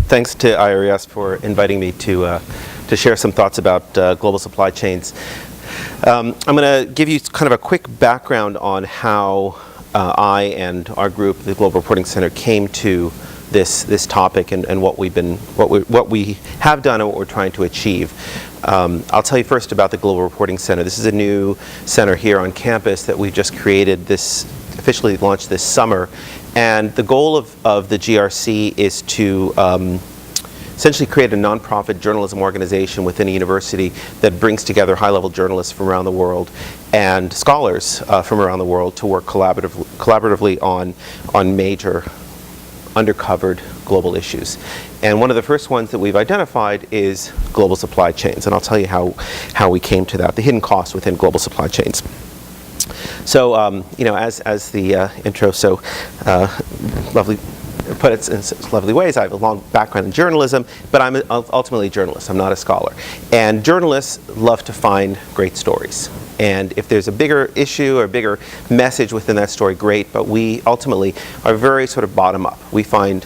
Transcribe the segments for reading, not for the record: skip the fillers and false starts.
Thanks to IRES for inviting me to share some thoughts about global supply chains. I'm going to give you kind of a quick background on how I and our group, the Global Reporting Center, came to this topic and what we have done and what we're trying to achieve. I'll tell you first about the Global Reporting Center. This is a new center here on campus that we've just created, officially launched this summer. And the goal of the GRC is to essentially create a nonprofit journalism organization within a university that brings together high-level journalists from around the world and scholars from around the world to work collaboratively on major undercovered global issues. And one of the first ones that we've identified is global supply chains. And I'll tell you how we came to that, the hidden costs within global supply chains. So, as the intro so lovely put it in such lovely ways, I have a long background in journalism, but I'm ultimately a journalist. I'm not a scholar. And journalists love to find great stories. And if there's a bigger issue or a bigger message within that story, great. But we ultimately are very sort of bottom up. We find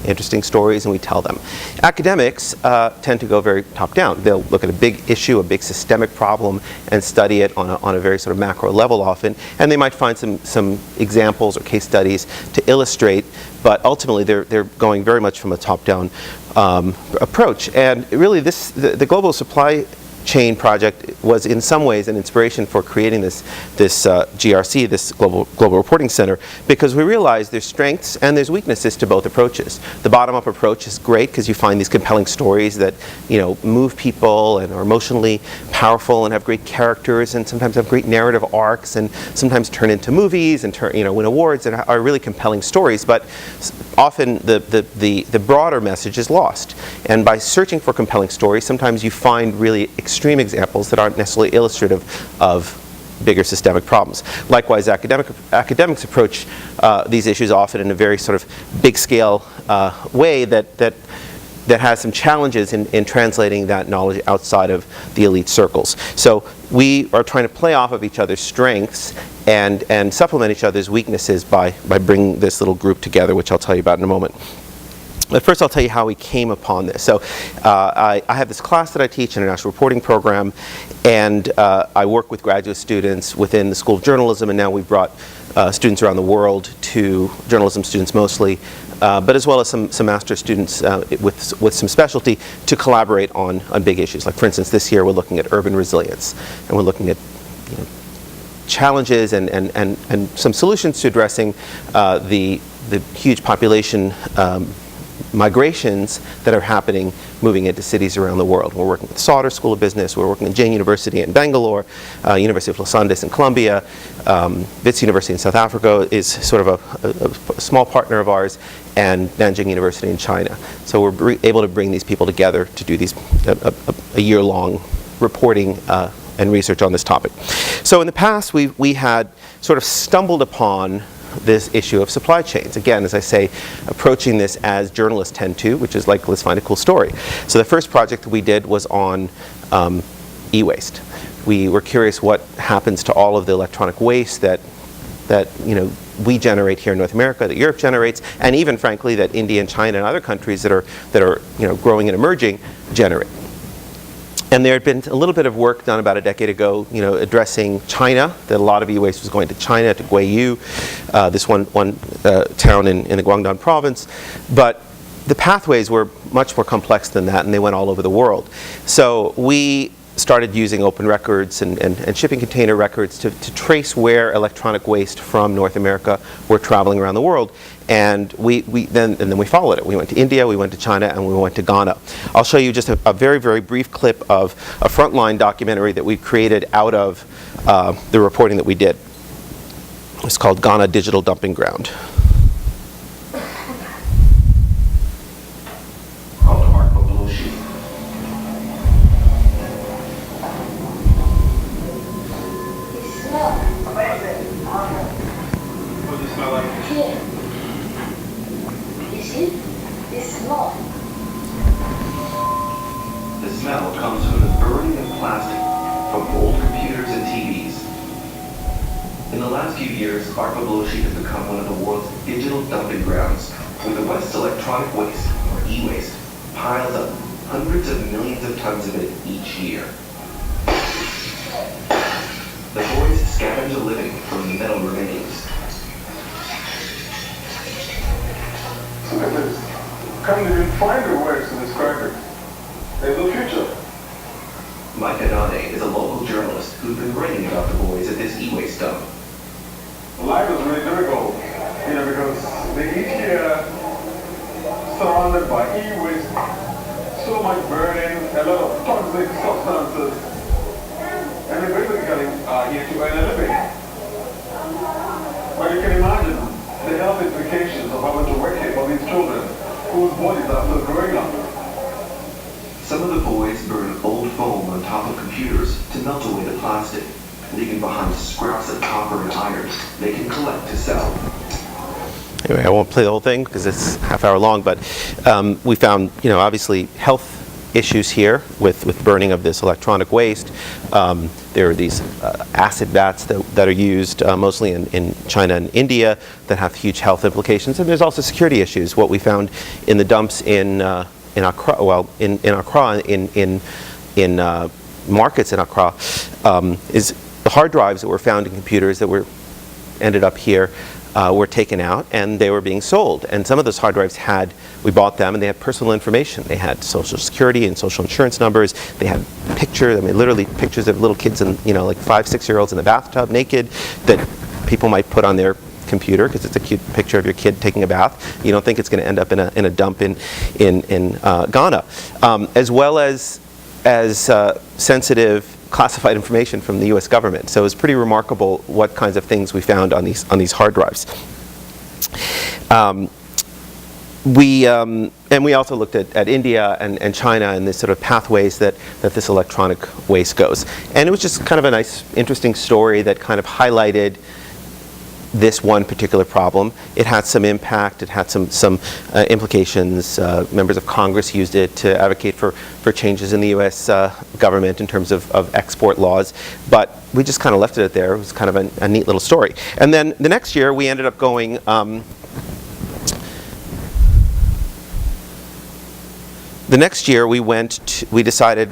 interesting stories and we tell them. Academics tend to go very top down. They'll look at a big issue, a big systemic problem, and study it on a very sort of macro level often. And they might find some examples or case studies to illustrate, but ultimately they're going very much from a top down approach. And really the global supply chain project was in some ways an inspiration for creating this GRC, this Global Reporting Center, because we realized there's strengths and there's weaknesses to both approaches. The bottom-up approach is great because you find these compelling stories that move people and are emotionally powerful and have great characters and sometimes have great narrative arcs and sometimes turn into movies and win awards and are really compelling stories. But often the broader message is lost. And by searching for compelling stories, sometimes you find really extreme examples that aren't necessarily illustrative of bigger systemic problems. Likewise, academics approach these issues often in a very sort of big scale way that has some challenges in translating that knowledge outside of the elite circles. So we are trying to play off of each other's strengths and supplement each other's weaknesses by bringing this little group together, which I'll tell you about in a moment. But first I'll tell you how we came upon this. So I have this class that I teach, International Reporting Program, and I work with graduate students within the School of Journalism, and now we've brought students around the world, to journalism students mostly, but as well as some master's students with some specialty to collaborate on big issues. Like for instance, this year we're looking at urban resilience, and we're looking at challenges and some solutions to addressing the huge population migrations that are happening moving into cities around the world. We're working with Sauder School of Business, we're working with Jain University in Bangalore, University of Los Andes in Colombia, Wits University in South Africa is sort of a small partner of ours, and Nanjing University in China. So we're able to bring these people together to do these a year-long reporting and research on this topic. So in the past we had sort of stumbled upon this issue of supply chains. Again, as I say, approaching this as journalists tend to, which is like, let's find a cool story. So the first project that we did was on e-waste. We were curious what happens to all of the electronic waste that we generate here in North America, that Europe generates, and even frankly that India and China and other countries that are growing and emerging generate. And there had been a little bit of work done about a decade ago, addressing China, that a lot of e-waste was going to China, to Guiyu, this one town in the Guangdong province. But the pathways were much more complex than that, and they went all over the world. So we started using open records and shipping container records to trace where electronic waste from North America were traveling around the world. And then we followed it. We went to India, we went to China, and we went to Ghana. I'll show you just a very, very brief clip of a frontline documentary that we created out of the reporting that we did. It's called Ghana Digital Dumping Ground. The smell comes from the burning of plastic from old computers and TVs. In the last few years, Aquaculture has become one of the world's digital dumping grounds, where the West's electronic waste, or e-waste, piles up hundreds of millions of tons of it each year. The boys scavenge a living from the metal remains. Scientists can't even find the words to describe it. There's no future. Mike Adane is a local journalist who's been writing about the boys at this e-waste dump. Life is really difficult, because they each year surrounded by e-waste, so much burning, a lot of toxic substances, and they basically are here to earn a living. But you can imagine the health implications of having to work here for these children whose bodies are still growing up. Some of the boys burn old foam on top of computers to melt away the plastic, leaving behind scraps of copper and iron they can collect to sell. Anyway, I won't play the whole thing because it's half hour long, but we found, obviously health issues here with burning of this electronic waste. There are these acid vats that are used mostly in China and India that have huge health implications, and there's also security issues. What we found in the dumps in Accra, in Accra, in markets in Accra, is the hard drives that were found in computers that ended up here were taken out and they were being sold. And some of those hard drives we bought them and they had personal information. They had social security and social insurance numbers. They had pictures, literally pictures of little kids and, like 5, 6-year-olds in the bathtub naked that people might put on their computer because it's a cute picture of your kid taking a bath. You don't think it's going to end up in a dump in Ghana, as well as sensitive classified information from the U.S. government. So it was pretty remarkable what kinds of things we found on these hard drives. We also looked at India and China and the sort of pathways that this electronic waste goes. And it was just kind of a nice, interesting story that kind of highlighted this one particular problem. It had some impact. It had some implications. Members of Congress used it to advocate for changes in the U.S. Government in terms of export laws. But we just kind of left it there. It was kind of a neat little story. And then the next year, we ended up going. The next year, we decided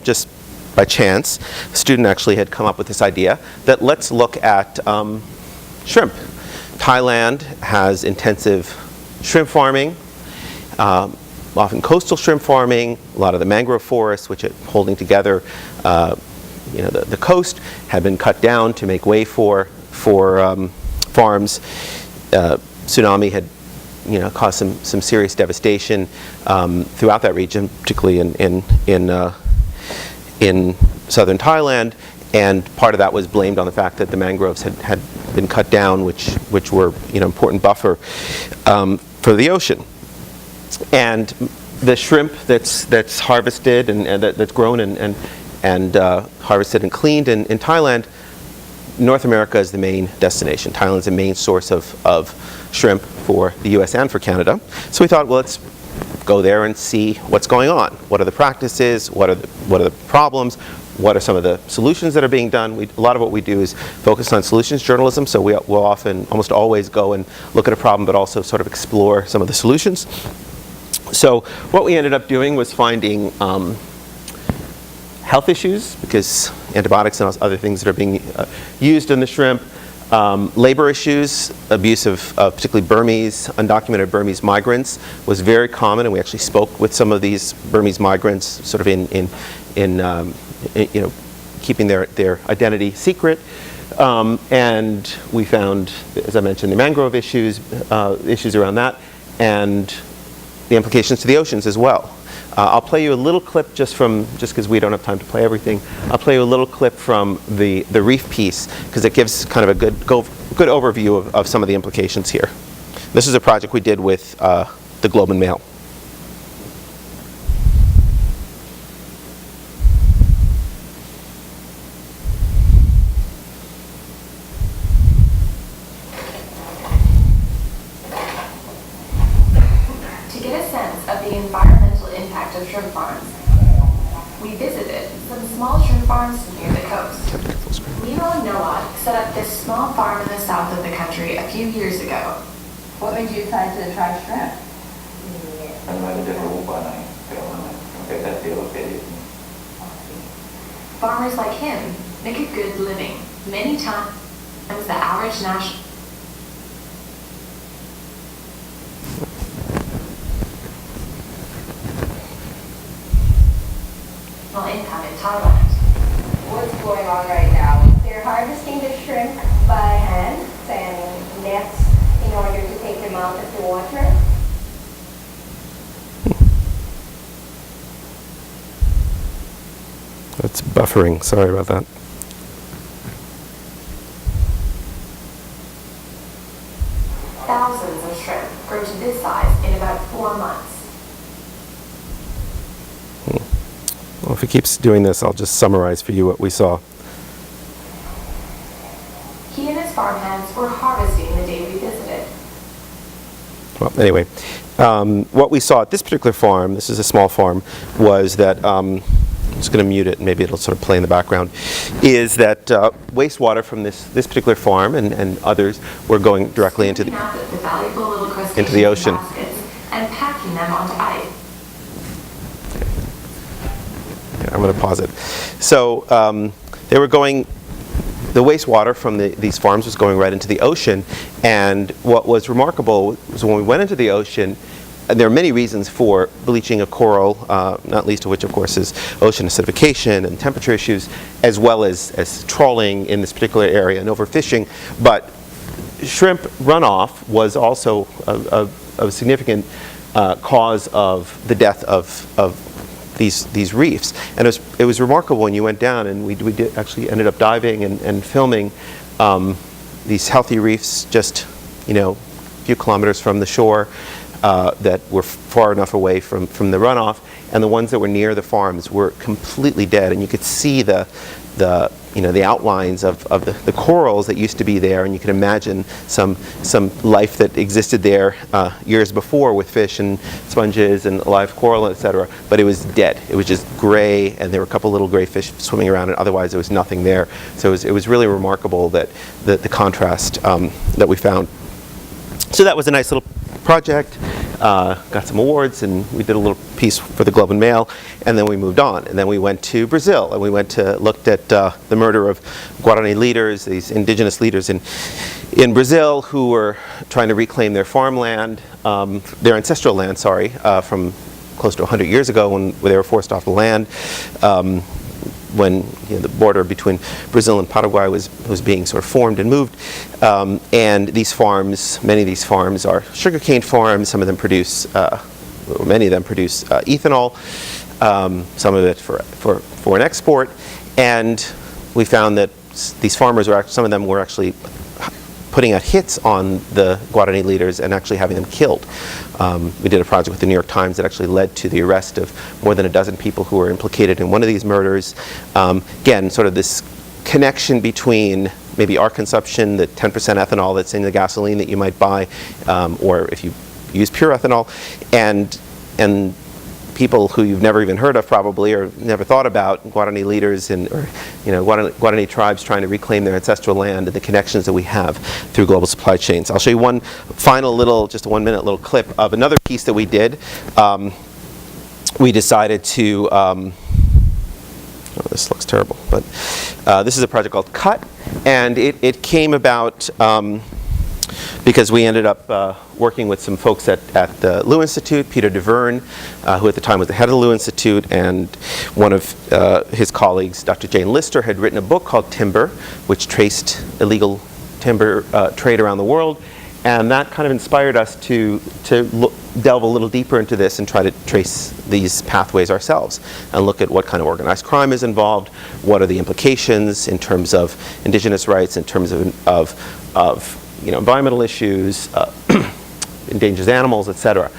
just by chance, a student actually had come up with this idea that let's look at shrimp. Thailand has intensive shrimp farming, often coastal shrimp farming. A lot of the mangrove forests, which are holding together, the coast, had been cut down to make way for farms. Tsunami had, caused some serious devastation throughout that region, particularly in southern Thailand. And part of that was blamed on the fact that the mangroves had been cut down, which were important buffer for the ocean. And the shrimp that's harvested and that's grown and harvested and cleaned in Thailand, North America is the main destination. Thailand's the main source of shrimp for the U.S. and for Canada. So we thought, well, let's go there and see what's going on. What are the practices? What are the problems? What are some of the solutions that are being done? A lot of what we do is focus on solutions journalism, so we'll often, almost always go and look at a problem, but also sort of explore some of the solutions. So what we ended up doing was finding health issues, because antibiotics and other things that are being used in the shrimp, labor issues, abuse of particularly undocumented Burmese migrants was very common, and we actually spoke with some of these Burmese migrants sort of in keeping their identity secret. And we found, as I mentioned, the mangrove issues around that, and the implications to the oceans as well. I'll play you a little clip just because we don't have time to play everything. I'll play you a little clip from the reef piece because it gives kind of a good overview of some of the implications here. This is a project we did with the Globe and Mail. Of shrimp farms. We visited some small shrimp farms near the coast. Nemo and Noah set up this small farm in the south of the country a few years ago. What made you decide to try shrimp? Farmers like him make a good living. Many times the average national income in Thailand. What's going on right now? They're harvesting the shrimp by hand and nets in order to take them out of the water. That's buffering. Sorry about that. Thousands of shrimp grow to this size in about 4 months. Well, if it keeps doing this, I'll just summarize for you what we saw. He and his farmhands were harvesting the day we visited. Well, anyway, what we saw at this particular farm, this is a small farm, was that, I'm just going to mute it and maybe it'll sort of play in the background, is that wastewater from this particular farm and others were going directly into the valuable little into the ocean. baskets and packing them onto ice. I'm going to pause it. So they were going, the wastewater from these farms was going right into the ocean, and what was remarkable was when we went into the ocean, and there are many reasons for bleaching of coral, not least of which, of course, is ocean acidification and temperature issues, as well as trawling in this particular area and overfishing. But shrimp runoff was also a significant cause of the death of these reefs. And it was remarkable when you went down, and we actually ended up diving and filming these healthy reefs just, a few kilometers from the shore, that were far enough away from the runoff, and the ones that were near the farms were completely dead, and you could see the outlines of the corals that used to be there, and you can imagine some life that existed there years before with fish and sponges and live coral, etc. But it was dead. It was just gray, and there were a couple little gray fish swimming around, and otherwise there was nothing there. So it was really remarkable that the contrast that we found. So that was a nice little project. Got some awards, and we did a little piece for the Globe and Mail, and then we moved on. And then we went to Brazil, and we looked at the murder of Guarani leaders, these indigenous leaders in Brazil who were trying to reclaim their farmland, their ancestral land, from close to 100 years ago when they were forced off the land. When the border between Brazil and Paraguay was being sort of formed and moved, and these farms, many of these farms are sugarcane farms. Some of them produce, many of them produce ethanol. Some of it for an export, and we found that these farmers some of them were actually putting out hits on the Guarani leaders and actually having them killed. We did a project with the New York Times that actually led to the arrest of more than a dozen people who were implicated in one of these murders. Again, sort of this connection between maybe our consumption, the 10% ethanol that's in the gasoline that you might buy, or if you use pure ethanol, and people who you've never even heard of probably or never thought about, Guarani leaders Guarani tribes trying to reclaim their ancestral land, and the connections that we have through global supply chains. I'll show you one final just a 1-minute little clip of another piece that we did. We decided to, this looks terrible, but this is a project called Cut, and it came about because we ended up working with some folks at the Lew Institute, Peter DeVerne, who at the time was the head of the Lew Institute, and one of his colleagues, Dr. Jane Lister, had written a book called Timber, which traced illegal timber trade around the world, and that kind of inspired us to delve a little deeper into this and try to trace these pathways ourselves and look at what kind of organized crime is involved, what are the implications in terms of indigenous rights, in terms of environmental issues, endangered animals, etc.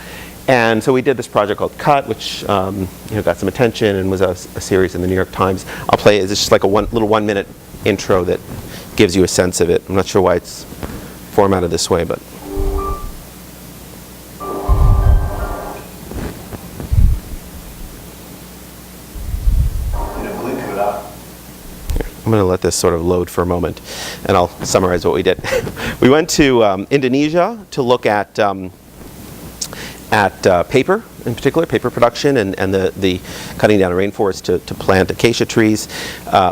And so we did this project called Cut, which got some attention and was a series in the New York Times. I'll play it. It's just like a little 1-minute intro that gives you a sense of it. I'm not sure why it's formatted this way, but. I'm going to let this sort of load for a moment, and I'll summarize what we did. We went to Indonesia to look at at paper, in particular, paper production and the cutting down of rainforests to plant acacia trees.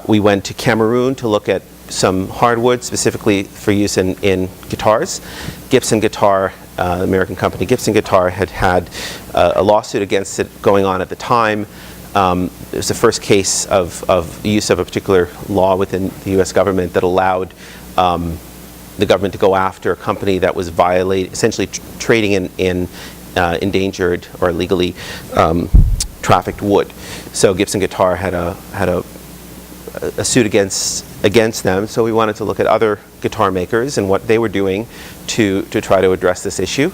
We went to Cameroon to look at some hardwood, specifically for use in guitars. Gibson Guitar, American company Gibson Guitar, had a lawsuit against it going on at the time. It was the first case of use of a particular law within the U.S. government that allowed the government to go after a company that was essentially trading in endangered or illegally trafficked wood. So Gibson Guitar had a suit against them. So we wanted to look at other guitar makers and what they were doing to try to address this issue.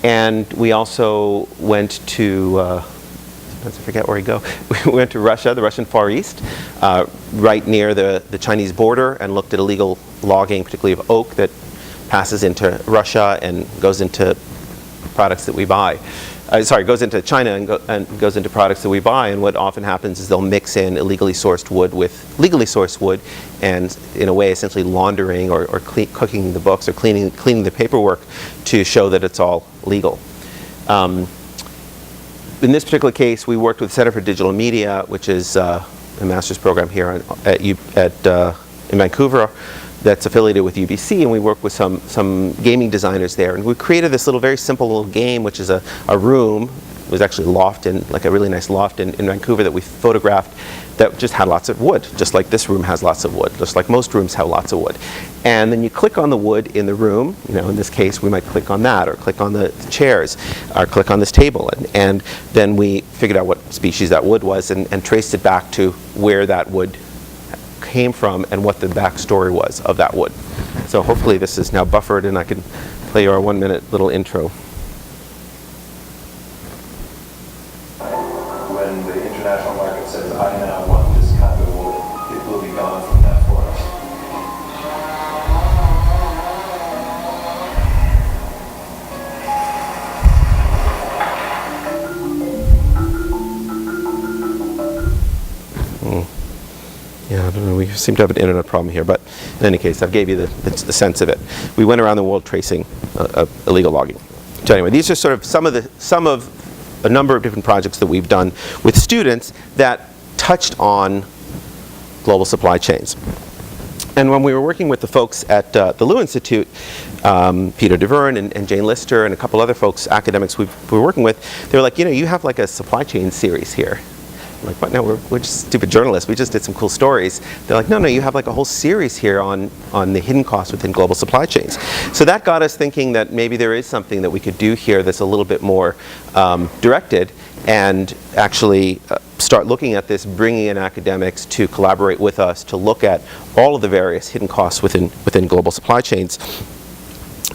And we also went to I forget where we go. We went to Russia, the Russian Far East, right near the Chinese border, and looked at illegal logging, particularly of oak, that passes into Russia and goes into products that we buy. Goes into China and goes into products that we buy. And what often happens is they'll mix in illegally sourced wood with legally sourced wood, and in a way essentially laundering or cooking the books or cleaning the paperwork to show that it's all legal. In this particular case, we worked with Center for Digital Media, which is a master's program here in Vancouver that's affiliated with UBC, and we worked with some gaming designers there. And we created this very simple little game, which is a room. It was actually a loft, like a really nice loft in Vancouver that we photographed, that just had lots of wood, just like this room has lots of wood, just like most rooms have lots of wood. And then you click on the wood in the room. In this case, we might click on that, or click on the chairs, or click on this table. And then we figured out what species that wood was and traced it back to where that wood came from and what the backstory was of that wood. So hopefully this is now buffered and I can play you our 1-minute little intro. When the international market says, I now want this kind of wood, it will be gone from that forest. Yeah, I don't know. We seem to have an internet problem here, but in any case, I've gave you the sense of it. We went around the world tracing illegal logging. So anyway, these are sort of some of a number of different projects that we've done with students that touched on global supply chains. And when we were working with the folks at the Lew Institute, Peter DeVerne and Jane Lister and a couple other folks, academics we were working with, they were like, you have like a supply chain series here. I'm like, what? No, we're just stupid journalists. We just did some cool stories. They're like, no, you have like a whole series here on the hidden costs within global supply chains. So that got us thinking that maybe there is something that we could do here that's a little bit more directed, and actually start looking at this, bringing in academics to collaborate with us to look at all of the various hidden costs within global supply chains,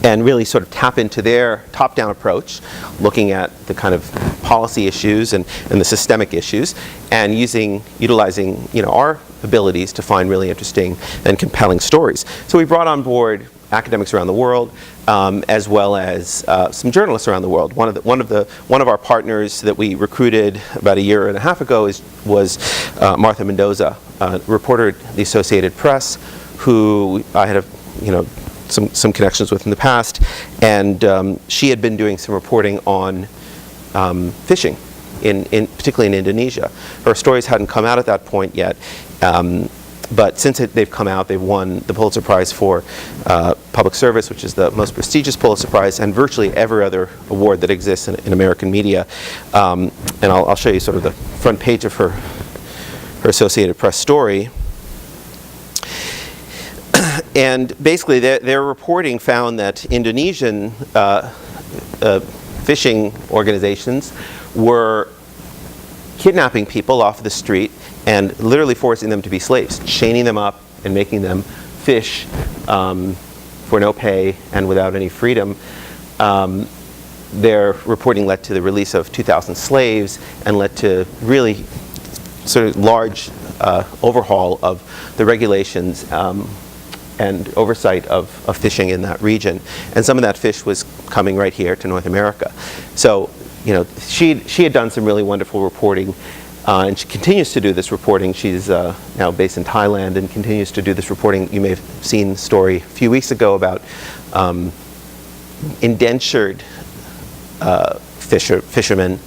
and really sort of tap into their top-down approach, looking at the kind of policy issues and the systemic issues, and utilizing our abilities to find really interesting and compelling stories. So we brought on board academics around the world, as well as some journalists around the world. One of our partners that we recruited about a year and a half ago was Martha Mendoza, a reporter at the Associated Press, who I had some connections with in the past, and she had been doing some reporting on fishing, particularly in Indonesia. Her stories hadn't come out at that point yet, but since they've come out, they've won the Pulitzer Prize for Public Service, which is the most prestigious Pulitzer Prize, and virtually every other award that exists in American media. And I'll show you sort of the front page of her Associated Press story. And basically, their reporting found that Indonesian fishing organizations were kidnapping people off the street and literally forcing them to be slaves, chaining them up and making them fish for no pay and without any freedom. Their reporting led to the release of 2,000 slaves and led to really sort of large overhaul of the regulations and oversight of fishing in that region. And some of that fish was coming right here to North America. So, she had done some really wonderful reporting, and she continues to do this reporting. She's now based in Thailand and continues to do this reporting. You may have seen the story a few weeks ago about indentured fishermen,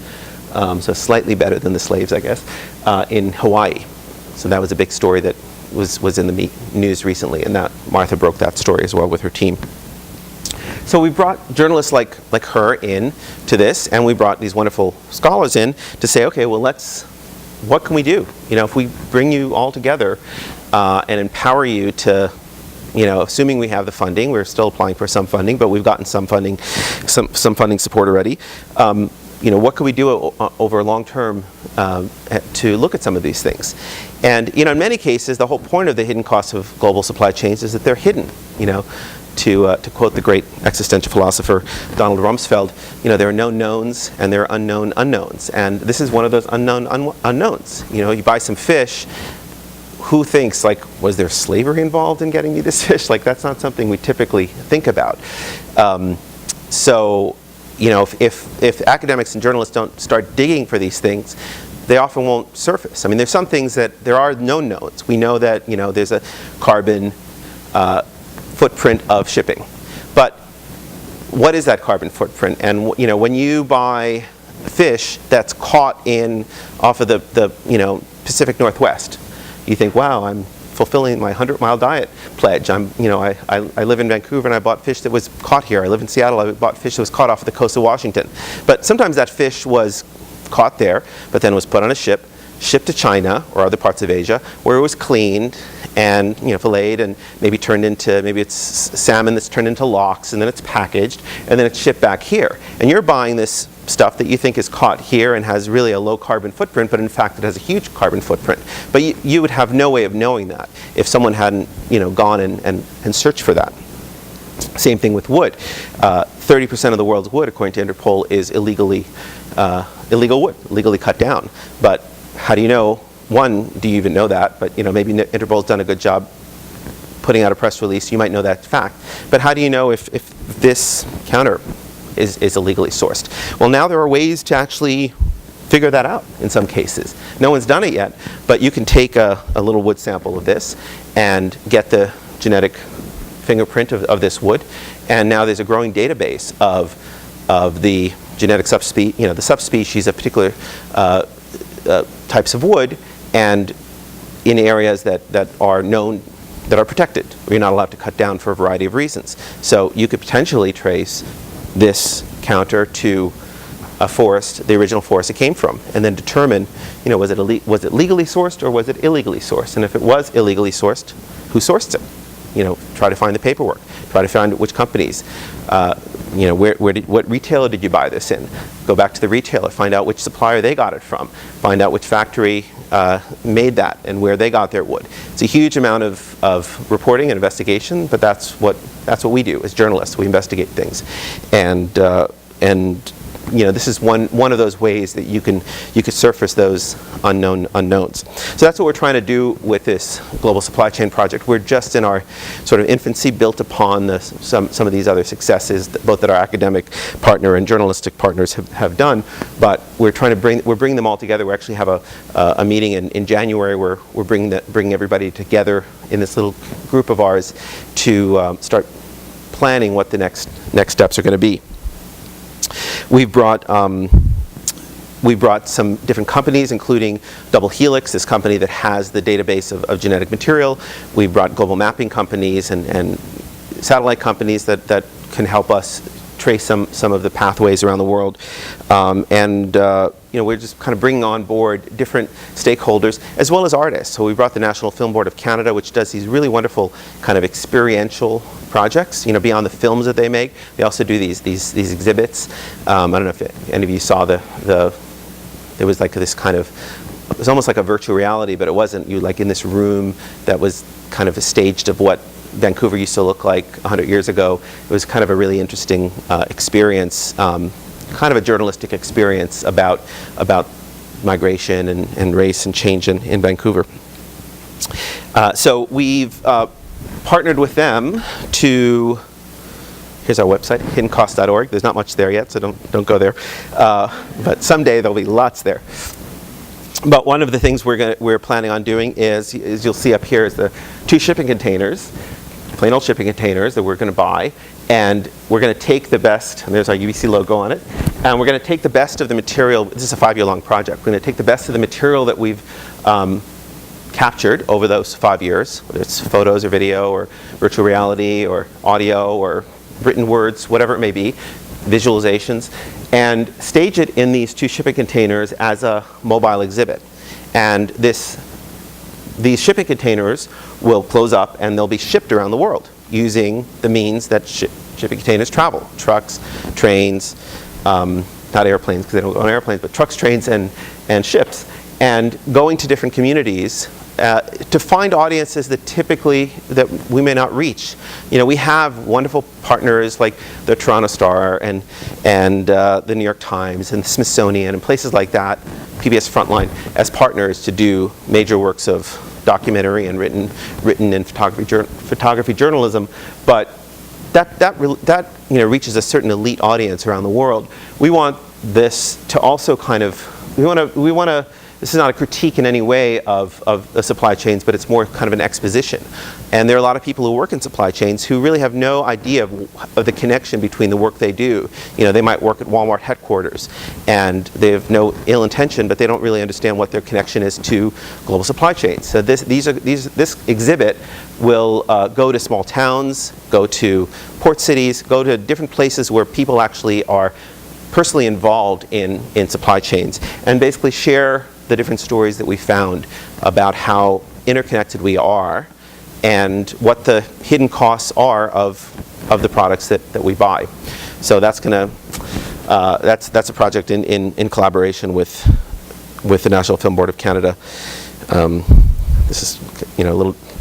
so slightly better than the slaves, I guess, in Hawaii. So that was a big story that was in the news recently, and that Martha broke that story as well with her team. So we brought journalists like her in to this, and we brought these wonderful scholars in to say, okay, well, what can we do? If we bring you all together and empower you to, assuming we have the funding, we're still applying for some funding, but we've gotten some funding, some funding support already. What can we do over long term to look at some of these things? And in many cases, the whole point of the hidden costs of global supply chains is that they're hidden. To quote the great existential philosopher Donald Rumsfeld, there are known knowns and there are unknown unknowns, and this is one of those unknown unknowns. You buy some fish. Who thinks, was there slavery involved in getting me this fish? That's not something we typically think about. So, if academics and journalists don't start digging for these things, they often won't surface. There's some things that there are known knowns. We know that, there's a carbon footprint of shipping. But what is that carbon footprint? And, when you buy fish that's caught off of the Pacific Northwest, you think, wow, I'm fulfilling my 100-mile diet pledge. I live in Vancouver and I bought fish that was caught here. I live in Seattle, I bought fish that was caught off the coast of Washington. But sometimes that fish was caught there, but then was put on a ship, shipped to China or other parts of Asia, where it was cleaned and filleted and maybe it's salmon that's turned into lox, and then it's packaged and then it's shipped back here. And you're buying this stuff that you think is caught here and has really a low carbon footprint, but in fact it has a huge carbon footprint. But you would have no way of knowing that if someone hadn't gone and searched for that. Same thing with wood. 30% of the world's wood, according to Interpol, is illegal wood, illegally cut down. But how do you know? One, do you even know that? But maybe Interpol's done a good job putting out a press release. You might know that fact. But how do you know if this counter is illegally sourced? Well, now there are ways to actually figure that out in some cases. No one's done it yet, but you can take a little wood sample of this and get the genetic fingerprint of this wood, and now there's a growing database of the genetic subspecies, the subspecies of particular types of wood, and in areas that are known, that are protected, where you're not allowed to cut down for a variety of reasons. So you could potentially trace this counter to a forest, the original forest it came from, and then determine, was it legally sourced or was it illegally sourced? And if it was illegally sourced, who sourced it? Try to find the paperwork. Try to find which companies. What retailer did you buy this in? Go back to the retailer. Find out which supplier they got it from. Find out which factory made that and where they got their wood. It's a huge amount of reporting and investigation, but that's what we do as journalists. We investigate things, and this is one of those ways that you could surface those unknown unknowns. So that's what we're trying to do with this global supply chain project. We're just in our sort of infancy, built upon some of these other successes, both that our academic partner and journalistic partners have done. But we're trying to bring them all together. We actually have a meeting in January where we're bringing everybody together in this little group of ours to start planning what the next steps are going to be. We brought some different companies, including Double Helix, this company that has the database of genetic material. We brought global mapping companies and satellite companies that can help us trace some of the pathways around the world. We're just kind of bringing on board different stakeholders as well as artists. So we brought the National Film Board of Canada, which does these really wonderful kind of experiential projects, beyond the films that they make. They also do these exhibits. I don't know if any of you saw there was like this kind of, it was almost like a virtual reality, but it wasn't. You in this room that was kind of staged of what Vancouver used to look like 100 years ago. It was kind of a really interesting experience, kind of a journalistic experience about migration and race and change in Vancouver. So we've partnered with them to, here's our website, hiddencost.org. There's not much there yet, so don't go there. But someday there'll be lots there. But one of the things we're planning on doing is you'll see up here is the 2 shipping containers, plain old shipping containers that we're going to buy, and we're going to take the best, and there's our UBC logo on it, And we're going to take the best of the material. This is a 5-year-long project. We're going to take the best of the material that we've captured over those 5 years, whether it's photos or video or virtual reality or audio or written words, whatever it may be, visualizations, and stage it in these 2 shipping containers as a mobile exhibit. And these shipping containers will close up and they'll be shipped around the world using the means that shipping containers travel. Trucks, trains, not airplanes because they don't go on airplanes, but trucks, trains, and ships. And going to different communities to find audiences that we may not reach. We have wonderful partners like the Toronto Star and the New York Times and the Smithsonian and places like that, PBS Frontline, as partners to do major works of documentary and written and photography journalism. But that reaches a certain elite audience around the world. We want this to also we want to. This is not a critique in any way of the supply chains, but it's more kind of an exposition. And there are a lot of people who work in supply chains who really have no idea of the connection between the work they do. They might work at Walmart headquarters, and they have no ill intention, but they don't really understand what their connection is to global supply chains. So this exhibit will go to small towns, go to port cities, go to different places where people actually are personally involved in supply chains, and basically share the different stories that we found about how interconnected we are and what the hidden costs are of the products that we buy. So that's a project in collaboration with the National Film Board of Canada. This is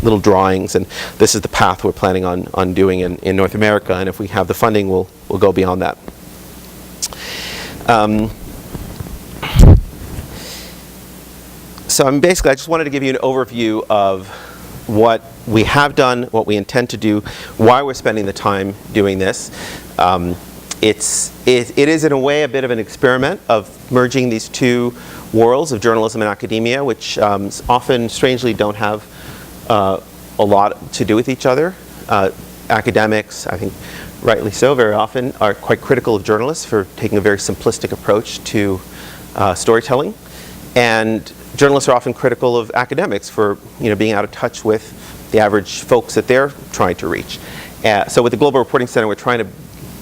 little drawings, and this is the path we're planning on doing in North America, and if we have the funding, we'll go beyond that. So I just wanted to give you an overview of what we have done, what we intend to do, why we're spending the time doing this. It is in a way a bit of an experiment of merging these 2 worlds of journalism and academia, which often strangely don't have a lot to do with each other. Academics, I think rightly so, very often are quite critical of journalists for taking a very simplistic approach to storytelling. And journalists are often critical of academics for being out of touch with the average folks that they're trying to reach. So with the Global Reporting Center, we're trying to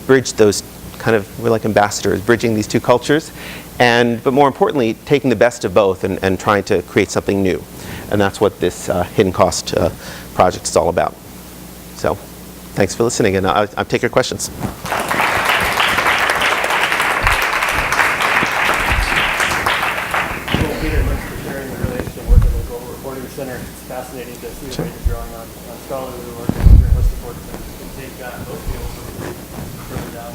bridge those we're like ambassadors, bridging these 2 cultures, but more importantly, taking the best of both and trying to create something new. And that's what this hidden cost project is all about. So thanks for listening, and I'll take your questions. Center. It's fascinating to see the way you're drawing on scholarly work and journalistic work and take those skills further down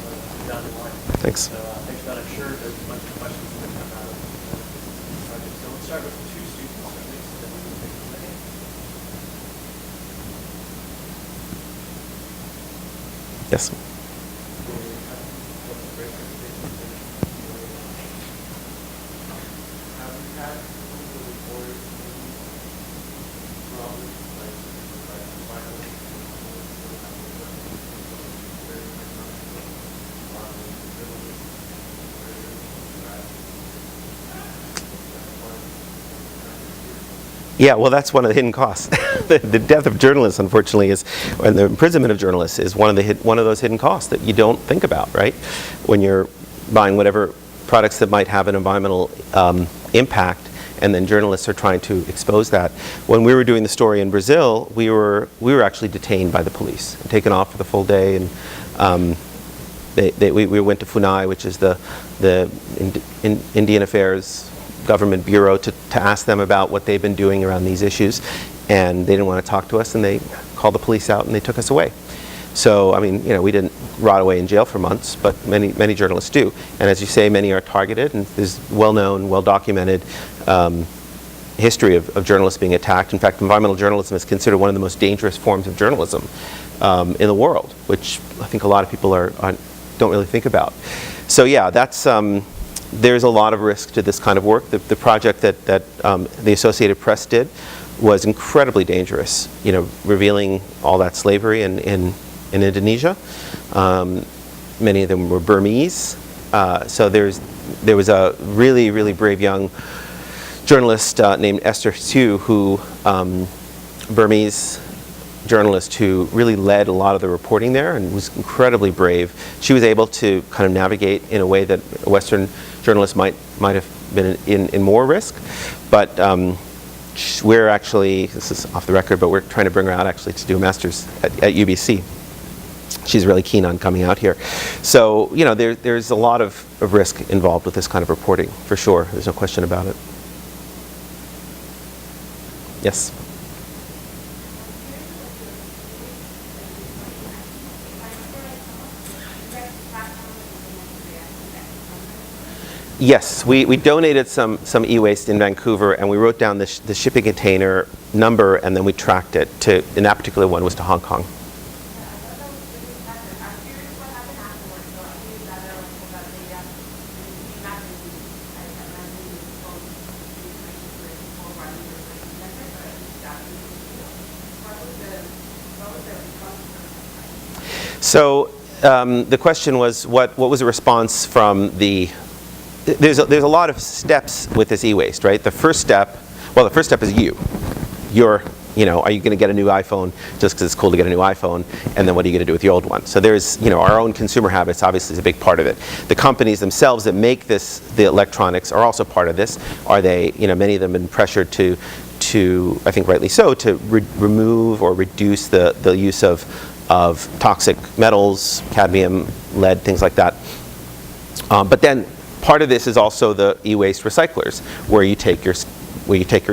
the line. Thanks. So thanks for that. I'm sure there's a bunch of questions that come out of this project. So let's start with 2 students at least, and we can take from there. Yes. Yeah, well, that's one of the hidden costs. The death of journalists, unfortunately, and the imprisonment of journalists is one of those hidden costs that you don't think about, right? When you're buying whatever products that might have an environmental impact, and then journalists are trying to expose that. When we were doing the story in Brazil, we were actually detained by the police, and taken off for the full day, and we went to FUNAI, which is the Indian Affairs Government Bureau, to ask them about what they've been doing around these issues, and they didn't want to talk to us, and they called the police out and they took us away. So, I mean, we didn't rot away in jail for months, but many journalists do. And as you say, many are targeted, and there's well-known, well-documented history of journalists being attacked. In fact, environmental journalism is considered one of the most dangerous forms of journalism in the world, which I think a lot of people don't really think about. So yeah, that's there's a lot of risk to this kind of work. The project that the Associated Press did was incredibly dangerous, revealing all that slavery in Indonesia. Many of them were Burmese, So there was a really, really brave young journalist named Esther Hsu, who Burmese journalist who really led a lot of the reporting there and was incredibly brave. She was able to kind of navigate in a way that Western journalists might have been in more risk. But we're actually, this is off the record, but we're trying to bring her out actually to do a master's at UBC. She's really keen on coming out here. So, there's a lot of risk involved with this kind of reporting, for sure. There's no question about it. Yes? Yes, we donated some e-waste in Vancouver, and we wrote down the shipping container number, and then we tracked it to, and that particular one was to Hong Kong. So the question was, what was the response from the? There's a lot of steps with this e-waste, right? The first step is you. Are you going to get a new iPhone just because it's cool to get a new iPhone, and then what are you going to do with the old one? So there's, our own consumer habits obviously is a big part of it. The companies themselves that make the electronics are also part of this. Are they, many of them have been pressured to I think rightly so, to remove or reduce the use of toxic metals, cadmium, lead, things like that. But then part of this is also the e-waste recyclers, where you take your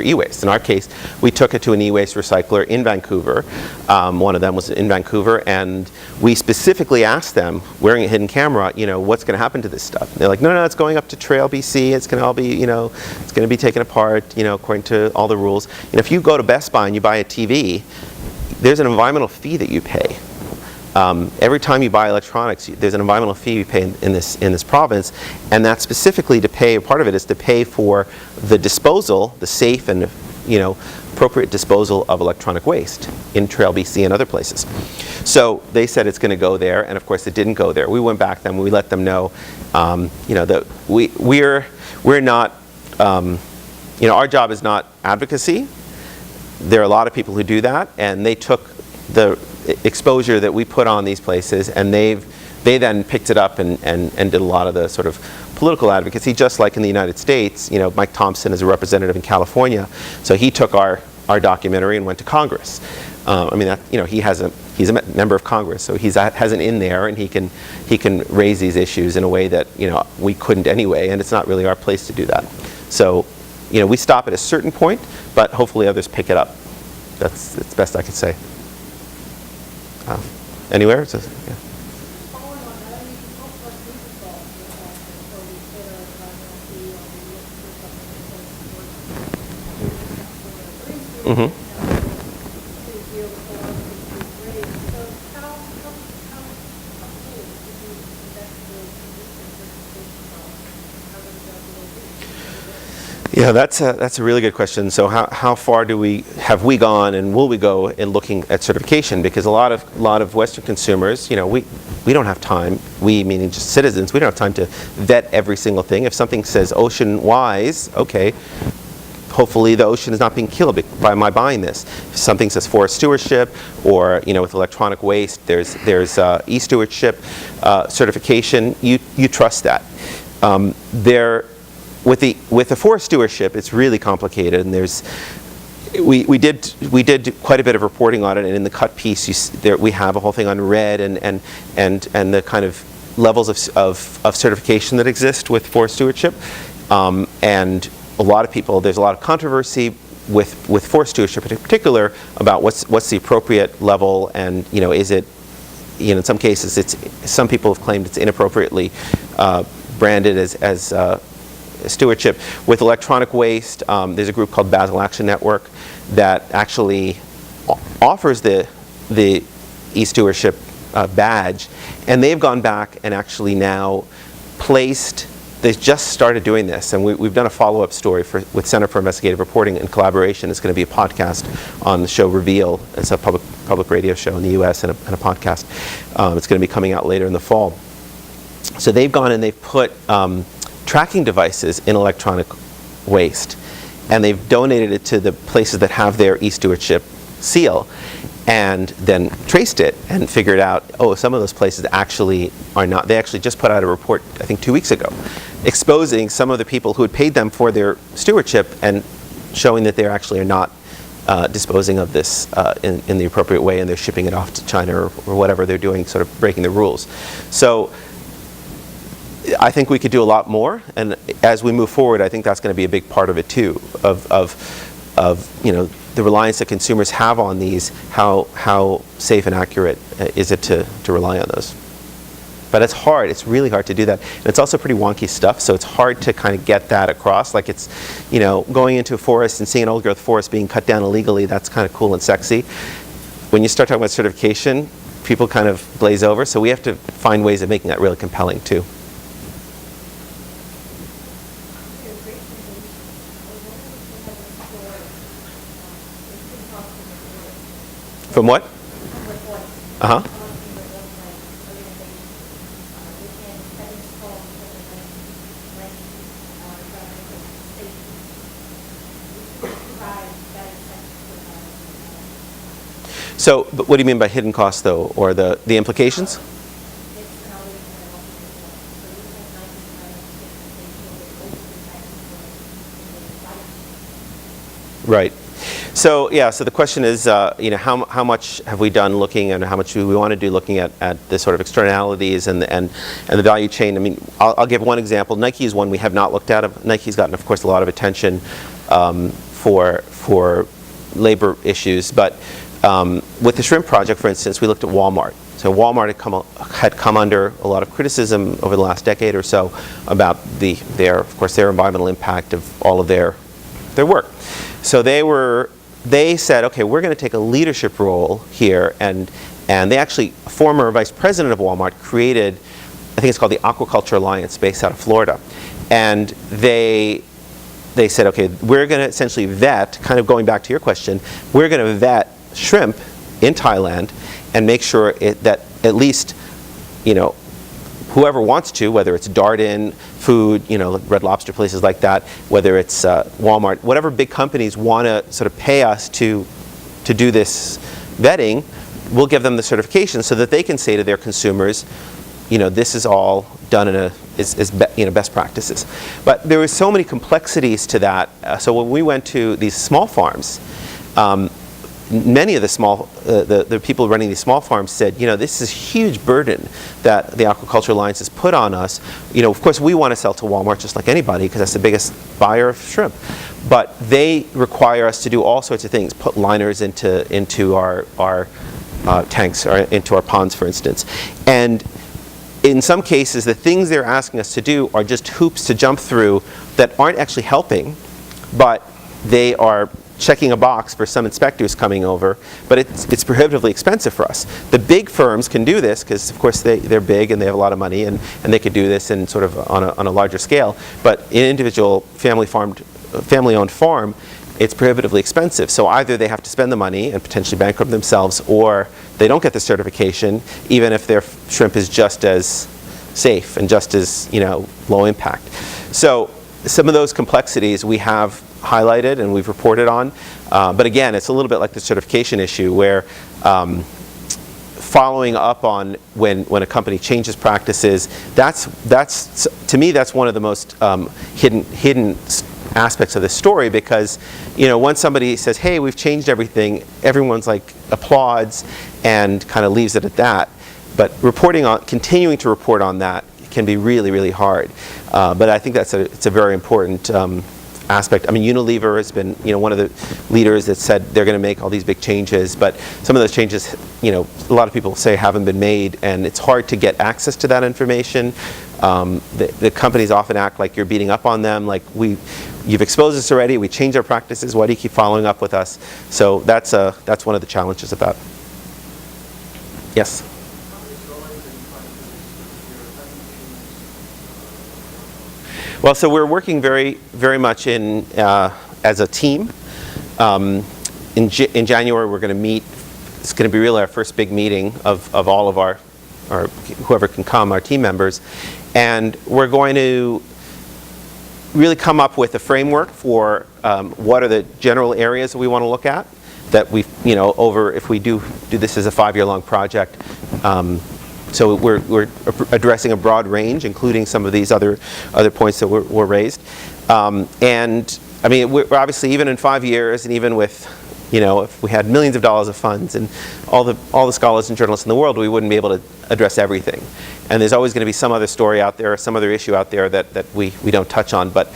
e-waste. In our case, we took it to an e-waste recycler in Vancouver. One of them was in Vancouver, and we specifically asked them, wearing a hidden camera, what's going to happen to this stuff? And they're like, no, it's going up to Trail BC. It's going to all be, it's going to be taken apart, according to all the rules. If you go to Best Buy and you buy a TV, there's an environmental fee that you pay. Every time you buy electronics, there's an environmental fee you pay in this province, and that's specifically to pay. Part of it is to pay for the disposal, the safe and appropriate disposal of electronic waste in Trail BC and other places. So they said it's going to go there, and of course it didn't go there. We went back then. We let them know, that we're not. Our job is not advocacy. There are a lot of people who do that, and they took the exposure that we put on these places, and they then picked it up and did a lot of the sort of political advocacy, just like in the United States. Mike Thompson is a representative in California, so he took our documentary and went to Congress. He's a member of Congress, so he has an in there, and he can raise these issues in a way that we couldn't anyway, and it's not really our place to do that. So we stop at a certain point, but hopefully others pick it up. That's the best I could say. Anywhere? Yeah. Mm-hmm. Yeah, that's a really good question. So how far have we gone, and will we go in looking at certification? Because a lot of Western consumers, we don't have time. We, meaning just citizens, we don't have time to vet every single thing. If something says ocean wise, okay, hopefully the ocean is not being killed by my buying this. If something says forest stewardship, or with electronic waste, there's e-stewardship certification. You trust that. With the forest stewardship, it's really complicated, and we did quite a bit of reporting on it, and in the cut piece we have a whole thing on RED and the kind of levels of certification that exist with forest stewardship, and there's a lot of controversy with forest stewardship in particular about what's the appropriate level, and is it, in some cases some people have claimed it's inappropriately branded as stewardship. With electronic waste, there's a group called Basel Action Network that actually offers the e-stewardship badge, and they've gone back and actually now they've just started doing this, and we've done a follow-up story with Center for Investigative Reporting in collaboration. It's going to be a podcast on the show Reveal. It's a public radio show in the US and a podcast. It's going to be coming out later in the fall. So they've gone and they've put tracking devices in electronic waste, and they've donated it to the places that have their e-stewardship seal, and then traced it and figured out, oh, some of those places actually are not. They actually just put out a report, I think 2 weeks ago, exposing some of the people who had paid them for their stewardship and showing that they actually are not disposing of this in the appropriate way, and they're shipping it off to China or whatever they're doing, sort of breaking the rules. So I think we could do a lot more, and as we move forward, I think that's going to be a big part of it too, of you know, the reliance that consumers have on these. How safe and accurate is it to rely on those? But it's hard. It's really hard to do that, and it's also pretty wonky stuff. So it's hard to kind of get that across. Like, it's, you know, going into a forest and seeing an old-growth forest being cut down illegally. That's kind of cool and sexy. When you start talking about certification, people kind of glaze over. So we have to find ways of making that really compelling too. From what? Uh-huh. So, but what do you mean by hidden costs, though, or the implications? Right. So yeah. So the question is, you know, how much have we done looking, and how much do we want to do looking at the sort of externalities and the value chain? I mean, I'll give one example. Nike is one we have not looked at. Nike's gotten, of course, a lot of attention for labor issues, but with the shrimp project, for instance, we looked at Walmart. So Walmart had come under a lot of criticism over the last decade or so about their environmental impact of all of their work. So they said, okay, we're going to take a leadership role here, and they actually, a former vice president of Walmart created, I think it's called the Aquaculture Alliance, based out of Florida, and they said, okay, we're going to essentially vet, kind of going back to your question, we're going to vet shrimp in Thailand and make sure that at least, you know, whoever wants to, whether it's Darden, Food, you know, Red Lobster, places like that, whether it's Walmart, whatever big companies want to sort of pay us to do this vetting, we'll give them the certification so that they can say to their consumers, you know, this is all done in best practices. But there were so many complexities to that. So when we went to these small farms, many of the people running these small farms said, you know, this is a huge burden that the Aquaculture Alliance has put on us. You know, of course, we want to sell to Walmart just like anybody because that's the biggest buyer of shrimp. But they require us to do all sorts of things, put liners into our tanks, or into our ponds, for instance. And in some cases, the things they're asking us to do are just hoops to jump through that aren't actually helping, but they are checking a box for some inspectors coming over, but it's prohibitively expensive for us. The big firms can do this because, of course, they're big and they have a lot of money, and they could do this in sort of on a larger scale. But an individual family-owned farm, it's prohibitively expensive. So either they have to spend the money and potentially bankrupt themselves, or they don't get the certification, even if their shrimp is just as safe and just as, you know, low impact. So some of those complexities we have highlighted and we've reported on, but again, it's a little bit like the certification issue, where following up on when a company changes practices, that's to me, that's one of the most hidden aspects of this story, because, you know, once somebody says, hey, we've changed everything, everyone's like applauds and kind of leaves it at that. But continuing to report on that can be really, really hard. But I think it's a very important aspect. I mean, Unilever has been, you know, one of the leaders that said they're going to make all these big changes, but some of those changes, you know, a lot of people say haven't been made, and it's hard to get access to that information. The companies often act like you're beating up on them, like you've exposed us already, we changed our practices, why do you keep following up with us? So that's one of the challenges about it. Yes? Well, so we're working very, very much as a team. In January, we're going to meet. It's going to be really our first big meeting of all of our whoever can come, our team members, And we're going to really come up with a framework for what are the general areas that we want to look at, that we, if we do this as a 5-year-long project. So we're addressing a broad range, including some of these other points that were raised. And I mean, we're obviously, even in 5 years, and even with, if we had millions of dollars of funds and all the scholars and journalists in the world, we wouldn't be able to address everything. And there's always going to be some other story out there, or some other issue out there that we don't touch on. But,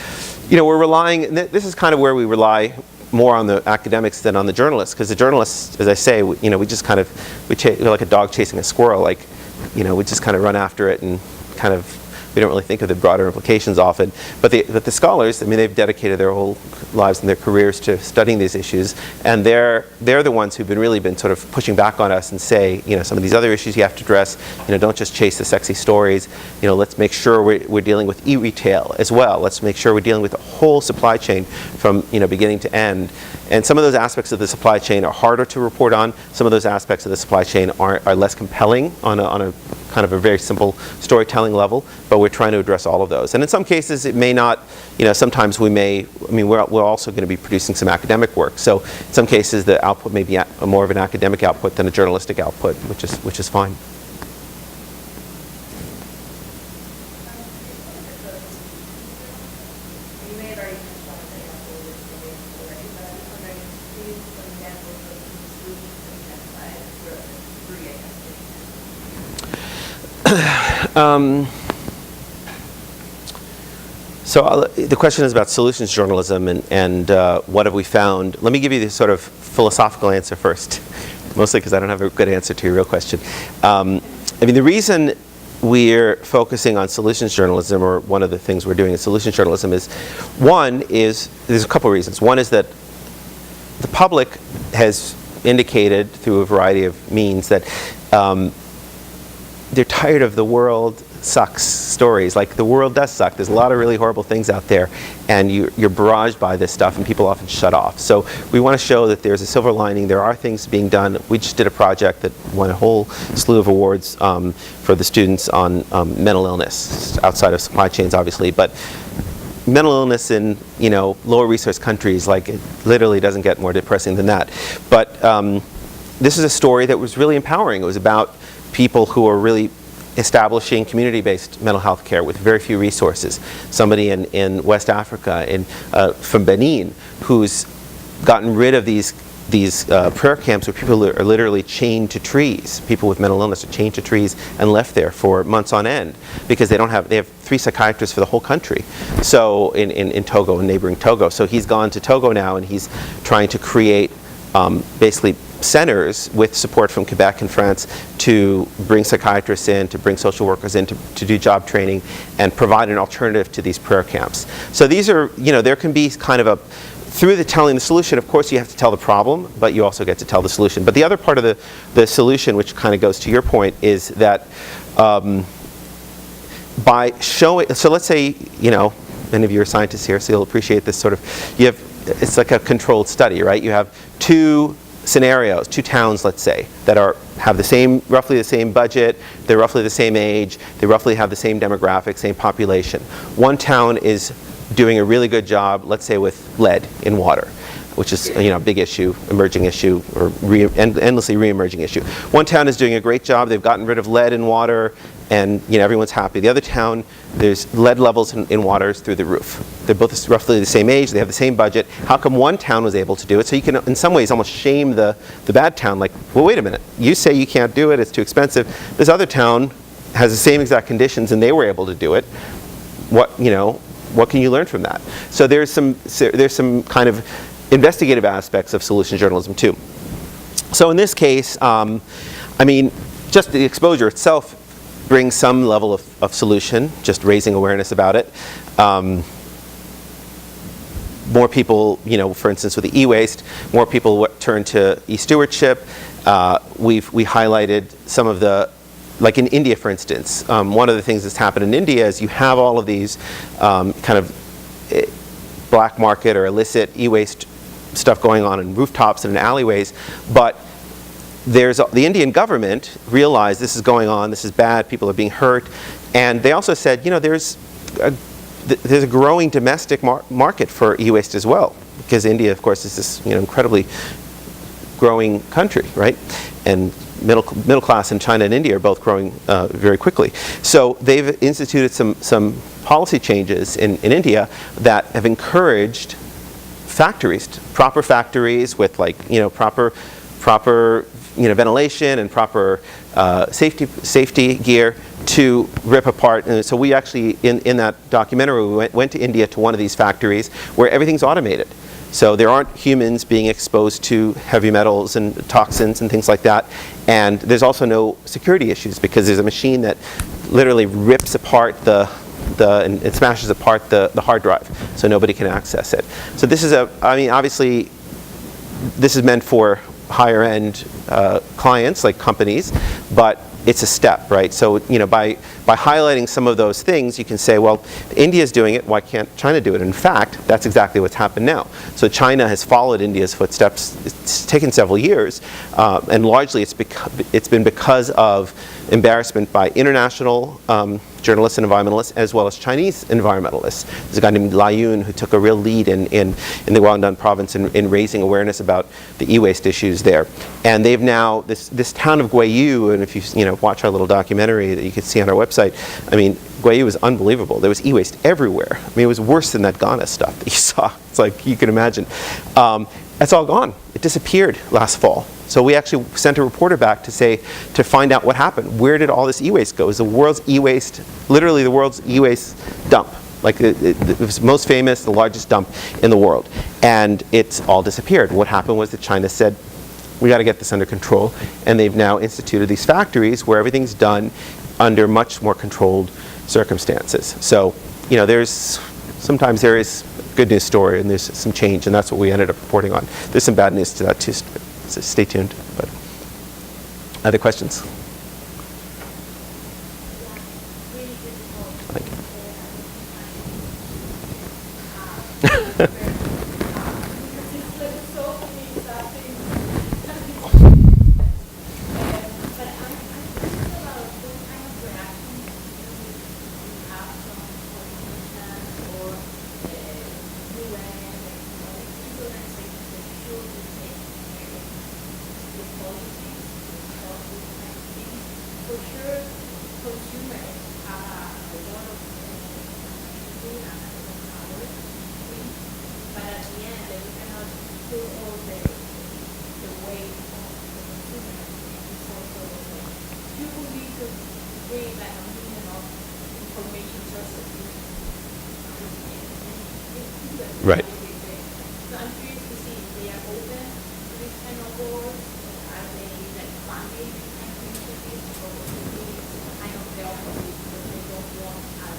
we're relying, this is kind of where we rely more on the academics than on the journalists, because the journalists, as I say, we just kind of, we're like a dog chasing a squirrel, like, we just kind of run after it and kind of, we don't really think of the broader implications often. But the scholars, I mean, they've dedicated their whole lives and their careers to studying these issues, and they're the ones who've really been sort of pushing back on us and say, some of these other issues you have to address, don't just chase the sexy stories, let's make sure we're dealing with e-retail as well. Let's make sure we're dealing with the whole supply chain from, beginning to end. And some of those aspects of the supply chain are harder to report on. Some of those aspects of the supply chain are less compelling on a kind of a very simple storytelling level, but we're trying to address all of those. And in some cases it may not, sometimes we're also going to be producing some academic work. So in some cases the output may be more of an academic output than a journalistic output, which is fine. So the question is about solutions journalism and what have we found. Let me give you the sort of philosophical answer first, mostly because I don't have a good answer to your real question. The reason we're focusing on solutions journalism, or one of the things we're doing in solutions journalism, there's a couple of reasons. One is that the public has indicated through a variety of means that they're tired of the world sucks stories. Like, the world does suck. There's a lot of really horrible things out there, and you're barraged by this stuff, and people often shut off. So we want to show that there's a silver lining. There are things being done. We just did a project that won a whole slew of awards for the students on mental illness, outside of supply chains, obviously, but mental illness in lower resource countries, like, it literally doesn't get more depressing than that. But this is a story that was really empowering. It was about people who are really establishing community-based mental health care with very few resources. Somebody in West Africa, from Benin, who's gotten rid of these prayer camps where people are literally chained to trees. People with mental illness are chained to trees and left there for months on end because they have 3 psychiatrists for the whole country. So in Togo, in neighboring Togo. So he's gone to Togo now, and he's trying to create basically centers with support from Quebec and France to bring psychiatrists in, to bring social workers in, to do job training and provide an alternative to these prayer camps. So these are, there can be kind of through the telling the solution, of course you have to tell the problem, but you also get to tell the solution. But the other part of the solution, which kind of goes to your point, is that by showing, so let's say, many of you are scientists here, so you'll appreciate this sort of, it's like a controlled study, right? You have 2 scenarios, 2 towns, let's say, that have roughly the same budget, they're roughly the same age, they roughly have the same demographics, same population. One town is doing a really good job, let's say, with lead in water, which is a big issue, emerging issue, or endlessly re-emerging issue. One town is doing a great job, they've gotten rid of lead in water, and everyone's happy. The other town, there's lead levels in waters through the roof. They're both roughly the same age, they have the same budget. How come one town was able to do it? So you can, in some ways, almost shame the bad town, like, well, wait a minute, you say you can't do it, it's too expensive. This other town has the same exact conditions and they were able to do it. What can you learn from that? So there's some kind of investigative aspects of solution journalism too. So in this case, just the exposure itself brings some level of solution, just raising awareness about it. More people, for instance, with the e-waste, more people turn to e-stewardship. We highlighted some of the, like in India, for instance. One of the things that's happened in India is you have all of these kind of black market or illicit e-waste stuff going on in rooftops and in alleyways, but the Indian government realized this is going on, this is bad, people are being hurt, And they also said, there's a growing domestic market for e-waste as well, because India, of course, is this incredibly growing country, right? And middle class in China and India are both growing very quickly. So they've instituted some policy changes in India that have encouraged proper factories with proper ventilation and proper safety gear to rip apart. And so we actually, in that documentary, we went to India to one of these factories where everything's automated. So there aren't humans being exposed to heavy metals and toxins and things like that. And there's also no security issues because there's a machine that literally rips apart and it smashes apart the hard drive, so nobody can access it. So this is obviously, this is meant for higher end clients like companies, but it's a step, right? So by highlighting some of those things, you can say, well, India's doing it, why can't China do it? In fact, that's exactly what's happened now. So China has followed India's footsteps. It's taken several years, and largely it's been because of embarrassment by international journalists and environmentalists, as well as Chinese environmentalists. There's a guy named Lai Yun who took a real lead in the Guangdong province in raising awareness about the e-waste issues there. And they've now, this town of Guayu, and if you watch our little documentary that you can see on our website, Guayu was unbelievable. There was e-waste everywhere. It was worse than that Ghana stuff that you saw. It's like, you can imagine. That's all gone. It disappeared last fall. So we actually sent a reporter back to find out what happened. Where did all this e-waste go? It was the world's e-waste, literally the world's e-waste dump. Like it was most famous, the largest dump in the world. And it's all disappeared. What happened was that China said, we got to get this under control. And they've now instituted these factories where everything's done under much more controlled circumstances. So, sometimes there is a good news story and there's some change, and that's what we ended up reporting on. There's some bad news to that too. So stay tuned. But other questions? Thank you. Right. So I'm curious to see if they are open to this kind of board, are they like funding this kind of initiatives, or kind of the opposite, because they don't want us.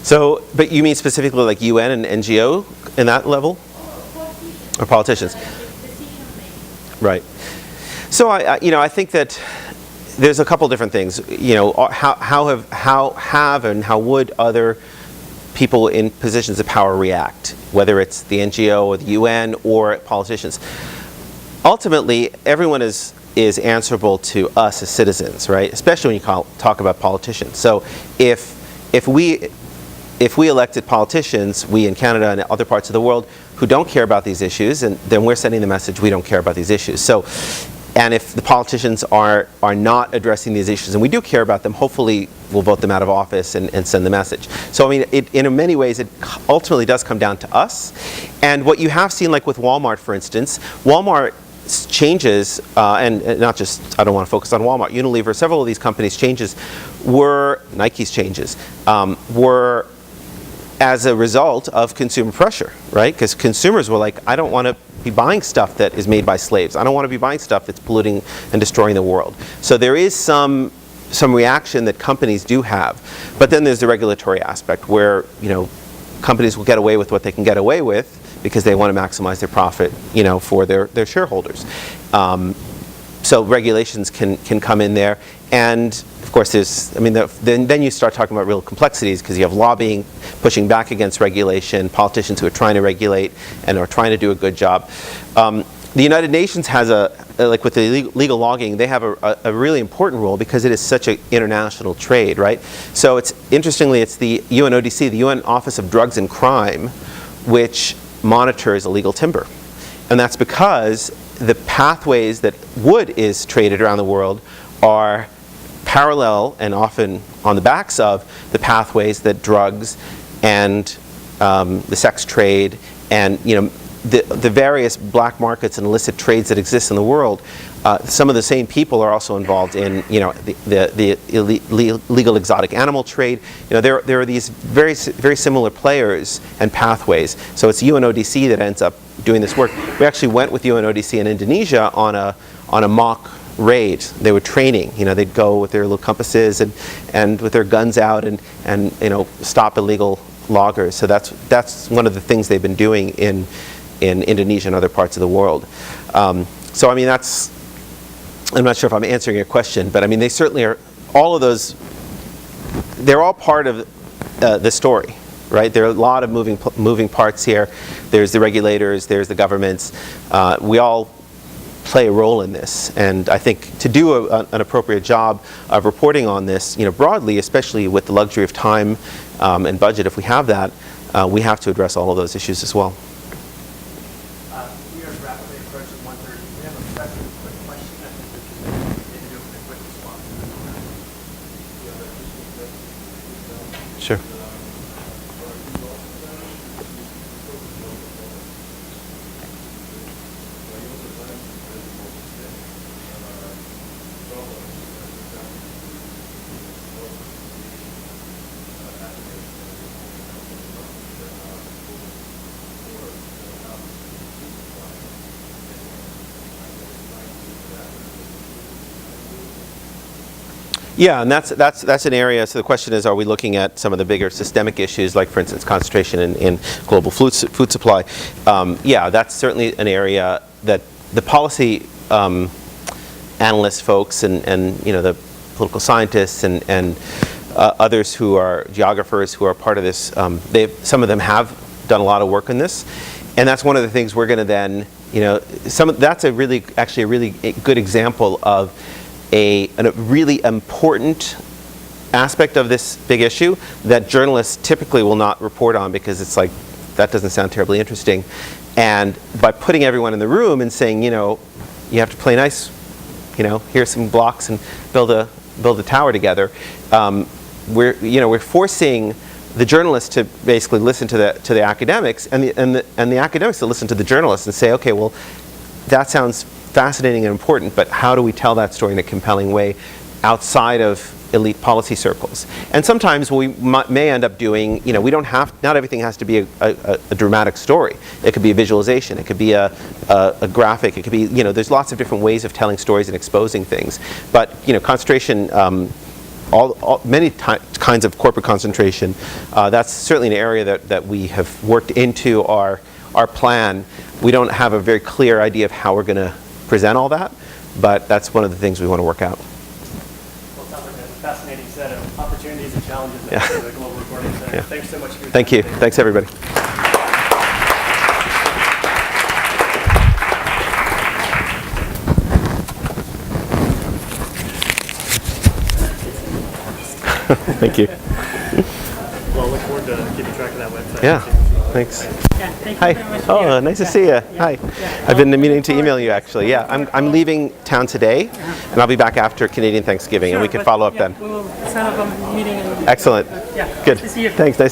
So, but you mean specifically like UN and NGO in that level? Or politicians? Right. So I think that there's a couple different things. How have and how would other people in positions of power react, whether it's the NGO or the UN or politicians? Ultimately, everyone is answerable to us as citizens, right? Especially when you talk about politicians. So if we elected politicians, we in Canada and other parts of the world, who don't care about these issues, and then we're sending the message we don't care about these issues. So, and if the politicians are not addressing these issues, and we do care about them, hopefully we'll vote them out of office and send the message. So in many ways, it ultimately does come down to us. And what you have seen, like with Walmart, for instance, Walmart's changes, and not just, I don't want to focus on Walmart, Unilever, several of these companies' changes Nike's changes, were as a result of consumer pressure, right? Because consumers were like, I don't want to be buying stuff that is made by slaves. I don't want to be buying stuff that's polluting and destroying the world. So there is some reaction that companies do have. But then there's the regulatory aspect where, companies will get away with what they can get away with because they want to maximize their profit, for their shareholders. So regulations can come in there. And of course then you start talking about real complexities because you have lobbying pushing back against regulation, politicians who are trying to regulate and are trying to do a good job. the United Nations has like with the legal logging, they have a really important role because it is such an international trade, right? So interestingly, it's the UNODC, the UN Office of Drugs and Crime, which monitors illegal timber. And that's because the pathways that wood is traded around the world are parallel and often on the backs of the pathways that drugs and the sex trade and the various black markets and illicit trades that exist in the world. Some of the same people are also involved in the illegal exotic animal trade. There are these very similar players and pathways. So it's UNODC that ends up doing this work. We actually went with UNODC in Indonesia on a mock raid. They were training. They'd go with their little compasses and with their guns out and stop illegal loggers. So that's one of the things they've been doing in Indonesia and other parts of the world. So I mean, I'm not sure if I'm answering your question, but I mean, they certainly are. All of those, they're all part of the story, right? There are a lot of moving parts here. There's the regulators, there's the governments. We all play a role in this, and I think to do an appropriate job of reporting on this, broadly, especially with the luxury of time and budget, if we have that, we have to address all of those issues as well. We are rapidly approaching 1:30. We have a second quick question. I think we can maybe do a quick response. Sure. Yeah, and that's an area. So the question is, are we looking at some of the bigger systemic issues, like for instance, concentration in global food supply? Yeah, that's certainly an area that the policy analyst folks and the political scientists and others who are geographers who are part of this, some of them have done a lot of work on this, and that's one of the things we're going to then, that's a really good example of a really important aspect of this big issue that journalists typically will not report on because it's like, that doesn't sound terribly interesting. And by putting everyone in the room and saying, you have to play nice, here's some blocks and build a tower together, we're forcing the journalists to basically listen to the academics and the academics to listen to the journalists and say, okay, well, that sounds fascinating and important, but how do we tell that story in a compelling way outside of elite policy circles? And sometimes we may end up doing, not everything has to be a dramatic story. It could be a visualization, it could be a graphic, it could be, there's lots of different ways of telling stories and exposing things. But, concentration, many kinds of corporate concentration, that's certainly an area that we have worked into our plan. We don't have a very clear idea of how we're going to present all that, but that's one of the things we want to work out. Well, it sounds like a fascinating set of opportunities and challenges for the Global Reporting Center. Yeah. Thanks so much for your time. Thank you. Thanks, everybody. Thank you. Well, look forward to keeping track of that website. Yeah, thanks. Yeah, thank you Hi. very much. Oh, nice to see you. Hi. I've been meaning to email you, actually. Yeah, I'm leaving town today, and I'll be back after Canadian Thanksgiving, and we can follow up then. We will set up a meeting. Excellent. Yeah. Good. To see you. Thanks. Nice to